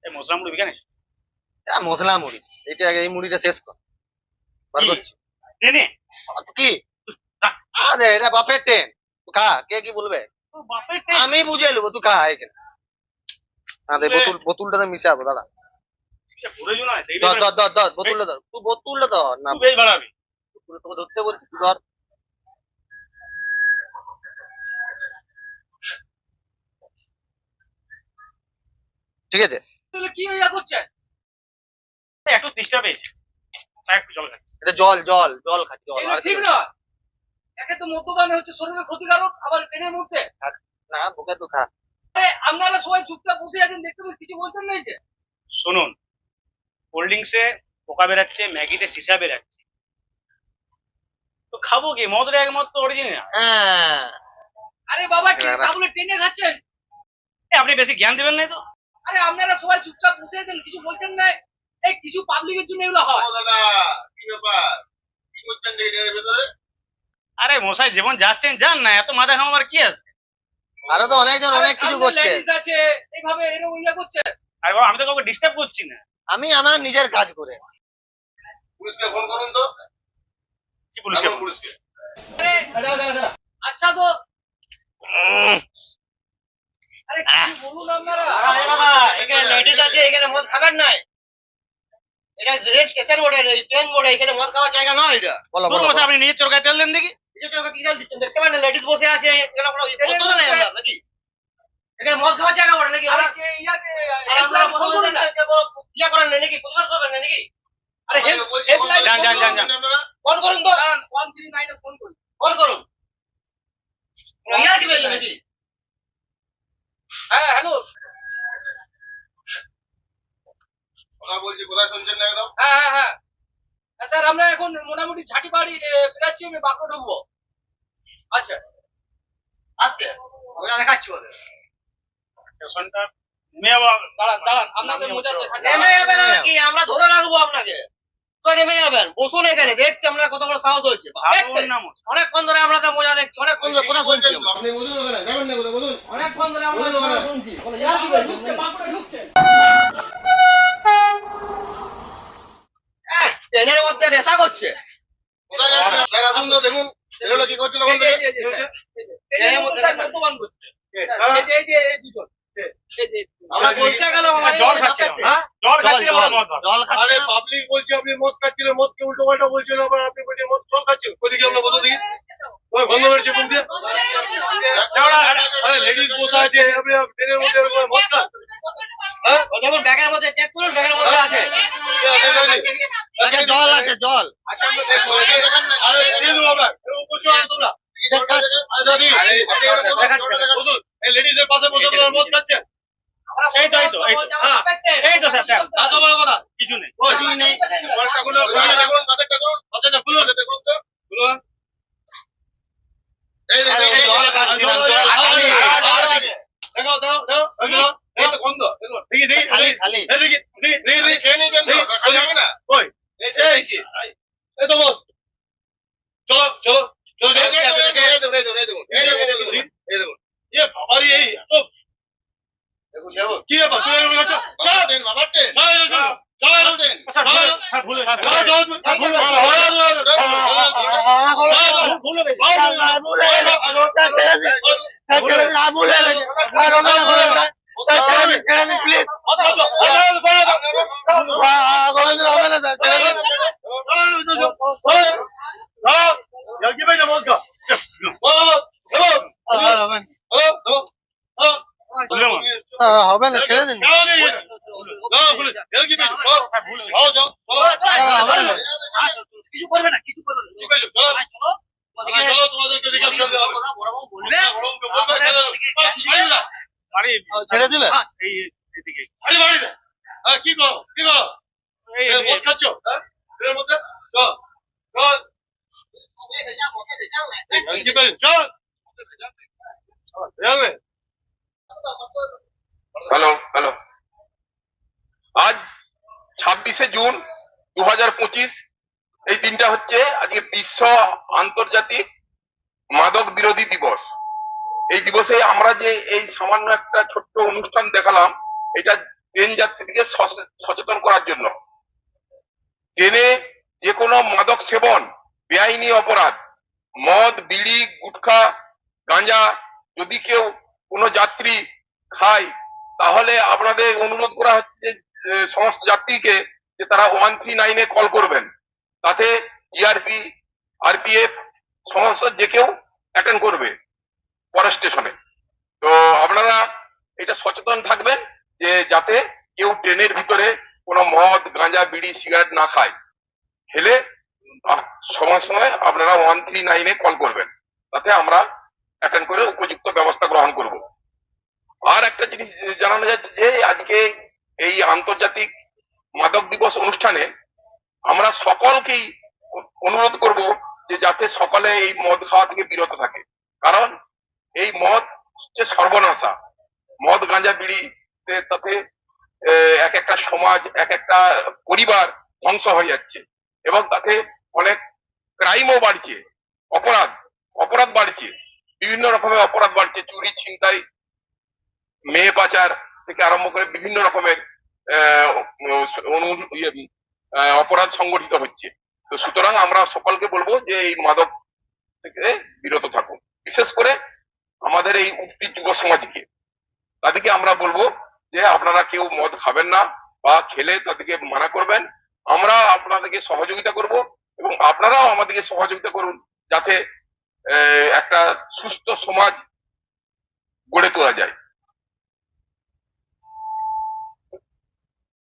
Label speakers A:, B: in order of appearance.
A: এই মশলা মুড়ি বিকানে
B: মশলা মুড়ি, এটা আগে এই মুড়িটা শেষ কর। বার করছি
A: ট্রেনে
B: তো কি? আরে এটা বাপের ট্রেন, তুই খা, কে কি বলবে?
A: বাপের ট্রেন
B: আমি বুঝে নেবো, তুই খা এখানে। হ্যাঁ দে, বোতলটা মিশাবো, দাঁড়া।
A: ঘুরে জো না
B: ধর ধর ধর ধর, বোতলটা ধর, তুই বোতলটা ধর না।
A: বেশ বাড়াবি
B: তোকে ধরতে বলছি, তুই ধর। ঠিক আছে,
C: কি হইয়া করছে?
A: একটু তেষ্টা পেয়েছে তাই একটু জল খাচ্ছি।
B: এটা জল জল জল খাচ্ছি, জল।
C: এগুলো
B: আর
C: ঠিক
B: কিছু
C: না। একে তো মদ্যপান হচ্ছে শরীরে ক্ষতিকারক, আবার ট্রেনের মধ্যে।
B: না, বুকে তুই খা।
C: আরে আপনারা সবাই চুপচাপ বসে আছেন, দেখতে পাচ্ছি কিছু বলছেন না। এই যে
A: শুনুন, কোল্ড ড্রিঙ্কসে পোকা বেরাচ্ছে, ম্যাগিতে সিসা বেরাচ্ছে, তো খাবো কি? মদের এক মদ তো অরিজিনাল।
B: হ্যাঁ,
C: আরে বাবা,
B: না, না।
C: তা বলে ট্রেনে খাচ্ছেন?
A: আপনি বেশি জ্ঞান দিবেন না তো।
C: আরে আপনারা সবাই চুপচাপ বসে আছেন, কিছু বলছেন না। এই কিছু পাবলিকের জন্য এগুলো হয়।
D: দাদা কি ব্যাপার, কি করছেন এর ভেতরে?
A: আরে মশাই জীবন যাচ্ছেন, যান না, এত মাথা ঘামাবার কি আছে?
B: আরো তো অনেকজন অনেক কিছু করছে।
C: লেডিস আছে, এইভাবে এরকম ইয়া করছে।
A: আরে বাবা, আমি তো কাউকে ডিস্টার্ব করছি না।
B: আমি আমার নিজের কাজ করে।
D: পুলিশকে ফোন করুন তো।
A: কি পুলিশকে?
D: পুলিশকে
C: আরে আচ্ছা তো, আরে কি বলুন আপনারা।
B: এখানে লেডিস আছে, এখানে মদ খাবেন নাই। এটা রেল স্টেশন মোড়ে, ট্রেন মোড়ে, এখানে মদ খাওয়ার জায়গা নয় এটা। বলো
A: দূর মশাই, আপনি নিজের চরকায় তেল দেন দেখি।
B: নিজে তো কি জাল দিচ্ছেন, দেখতে পারেন না লেডিস বসে আছে, এখানে কোনো পদ্ধতি নাই আপনার নাকি? এখানে মদ খাওয়ার জায়গা বলে নাকি?
C: আরে
B: আর
C: কে ইয়াকে
B: আপনারা
C: ফোন করুন না।
B: ইয়া করেন না নাকি? প্রতিবাদ করবেন না নাকি?
C: আরে হেল্পলাইন
A: যান, যান, যান, যান।
B: ফোন করুন তো,
C: দাঁড়ান, 139 এ ফোন করুন।
B: ফোন করুন। ইয়ার কি বেরিয়ে নাকি?
C: হ্যাঁ হ্যালো।
D: কথা বলছি, কোথায় শুনছেন না একদম?
C: হ্যাঁ হ্যাঁ হ্যাঁ স্যার, আমরা এখন মোটামুটি ঝাঁটিবাড়ি বেরাচ্ছি, আমি বাঁকুড়া ঢুকবো। আচ্ছা
B: আচ্ছা, ওরা দেখাচ্ছি ওদের।
A: স্টেশনটা নেমে আবার
C: দাঁড়ান দাঁড়ান, আপনাদের মজা
B: নেমে যাবেন নাকি? আমরা ধরে রাখবো আপনাকে। তো নেমে যাবেন, বসুন এখানে, দেখছি আমরা কত বড় সাহস হয়েছে।
A: ভাবুন না মশাই।
B: অনেকক্ষণ ধরে আমরা তো মজা দেখছি, অনেকক্ষণ ধরে কথা শুনছি আমরা।
D: আপনি বুঝুন ওখানে যাবেন না, কোথায় বুঝুন।
B: অনেকক্ষণ ধরে আমরা
D: বলুন
B: কথা
D: ওখানে।
B: শুনছি। বলো, ইয়ার কি বেরিয়ে?
C: ঢুকছে, বাঁকুড়া ঢুকছে।
B: ট্রেনের মধ্যে নেশা করছে।
D: কোথায় যাবেন? স্যার আসুন তো, দেখুন এগুলো কি করছে তখন থেকে।
C: ট্রেনের মধ্যে স্যার মদ্যপান করছে। এই যে এই যে এই দুজন। এই যে
B: আমরা বলতে গেলাম আমাদের
A: জল খাচ্ছিলাম,
B: হ্যাঁ?
A: জল
B: জল
A: খাচ্ছিলাম,
B: জল
A: মদ খাচ্ছিলাম।
B: জল
D: আরে
B: খাচ্ছি।
D: পাবলিক বলছে আপনি মদ খাচ্ছিলেন, মদকে উল্টো পাল্টা বলছেন, আবার আপনি বলছেন মদ জল খাচ্ছেন। ওদিকে আমরা বলতে দিই ওই বন্ধ করেছে কোন দিয়ে? আরে লেডিস বসে আছে, আপনি ট্রেনের মধ্যে এরকম মদ খান? হ্যাঁ
B: দেখুন ব্যাগের মধ্যে চেক করুন, ব্যাগের মধ্যে আছে। ব্যাগে জল আছে, জল।
D: আরে দিয়ে দেবো আমরা, এরকম করছো না তোমরা। আরে দাদি, আপনি এরকম বসুন, এই লেডিসের পাশে বসে আপনারা মদ খাচ্ছেন।
A: এই তো, এই তো, এই তো।
B: হ্যাঁ,
A: এই তো স্যার, দেখ,
D: এত বড় কথা।
A: কিছু নেই।
B: কিছুই নেই।
D: ঘরটা খুলুন, ঘরটা খুলুন, কাঁচেরটা খুলুন, কাঁচেরটা খুলুন, কাঁচেরটা খুলুন তো, খুলুন। এই যে,
B: আরে
D: এই যে,
B: জল খাচ্ছিলাম, জল খালি।
D: দেখো, দাও, দাও, দেখো, এই তো বন্ধ, দেখো, দেখি, দেখি,
B: খালি,
D: দেখি,
B: খালি।
D: এই দেখি, দেখি, দেখি, দেখি, খেয়ে নিয়ে যান তো, খালি হবে না। ওই, এই কি? এই তো বল। চলো, চলো, চলো, এই দেখুন, এই দেখুন, এই দেখুন, এই দেখুন, এই দেখুন, এই দেখুন, এই দেখুন। এ বাবারে, এই এত
B: দেখুন, দেখুন।
D: কি ব্যাপার? তুমি এরকম করছো? চলো, ট্রেন, বাবার ট্রেন। চলো, চলো, চলো, চলো, ট্রেন।
A: স্যার, ভুল
D: চলো,
A: হয়েছে, স্যার, ভুল হয়েছে।
D: চলো, চলো, চলো,
A: স্যার, ভুল হয়েছে।
D: চলো, চলো, চলো, চলো,
A: ভুল হয়েছে।
B: হবে না, ছেড়ে দিন। কিছু করবে না, কিছু করবে না।
A: আরে,
B: ছেড়ে দিবে?
A: এই এদিকে।
D: কি করো, কি করো?
A: এই, এই,
D: মদ খাচ্ছ? হ্যাঁ, এর মধ্যে চল, চল, কি বলছিস? চল।
E: হ্যালো হ্যালো আজ 26শে জুন 2025, এই দিনটা হচ্ছে আজকে বিশ্ব আন্তর্জাতিক মাদক বিরোধী দিবস। এই দিবসে আমরা যে এই সামান্য একটা ছোট্ট অনুষ্ঠান দেখালাম, এটা ট্রেন যাত্রীকে সচেতন করার জন্য। ট্রেনে যে কোনো মাদক সেবন বেআইনি অপরাধ। মদ, বিড়ি, গুটখা, গাঁজা যদি কেউ কোনো যাত্রী খায় তাহলে আপনাদের অনুরোধ করা হচ্ছে যে সমস্ত যাত্রীকে যে তারা 139-এ কল করবেন। তাতে জিআরপি, আরপিএফ সমস্ত যে কেউ অ্যাটেন্ড করবে পরের স্টেশনে। তো আপনারা এটা সচেতন থাকবেন যে যাতে কেউ ট্রেনের ভিতরে কোনো মদ, গাঁজা, বিড়ি, সিগারেট না খায়। খেলে সময় সময় আপনারা 139-এ কল করবেন, তাতে আমরা অ্যাটেন্ড করে উপযুক্ত ব্যবস্থা গ্রহণ করব। আর একটা জিনিস জানানো যাচ্ছে যে আজকে এই আন্তর্জাতিক মাদক দিবস অনুষ্ঠানে আমরা সকলকেই অনুরোধ করব যে যাতে সকলে এই মদ খাওয়া থেকে বিরত থাকে। কারণ এই মদ হচ্ছে সর্বনাশা। মদ, গাঁজা, বিড়ি তাতে এক একটা সমাজ, এক একটা পরিবার ধ্বংস হয়ে যাচ্ছে এবং তাতে অনেক ক্রাইমও বাড়ছে, অপরাধ বাড়ছে, বিভিন্ন রকমের অপরাধ বাড়ছে, চুরি, ছিনতাই, মেয়ে পাচার থেকে আরম্ভ করে বিভিন্ন রকমের অপরাধ সংগঠিত হচ্ছে। তো সুতরাং আমরা সকলকে বলবো যে এই মাদক থেকে বিরত থাকুন। বিশেষ করে আমাদের এই উঠতি যুব সমাজকে, তাদেরকে আমরা বলবো যে আপনারা কেউ মদ খাবেন না বা খেলে তাদেরকে মানা করবেন। আমরা আপনাদেরকে সহযোগিতা করব এবং আপনারাও আমাদেরকে সহযোগিতা করুন যাতে একটা সুস্থ সমাজ গড়ে তোলা যায়।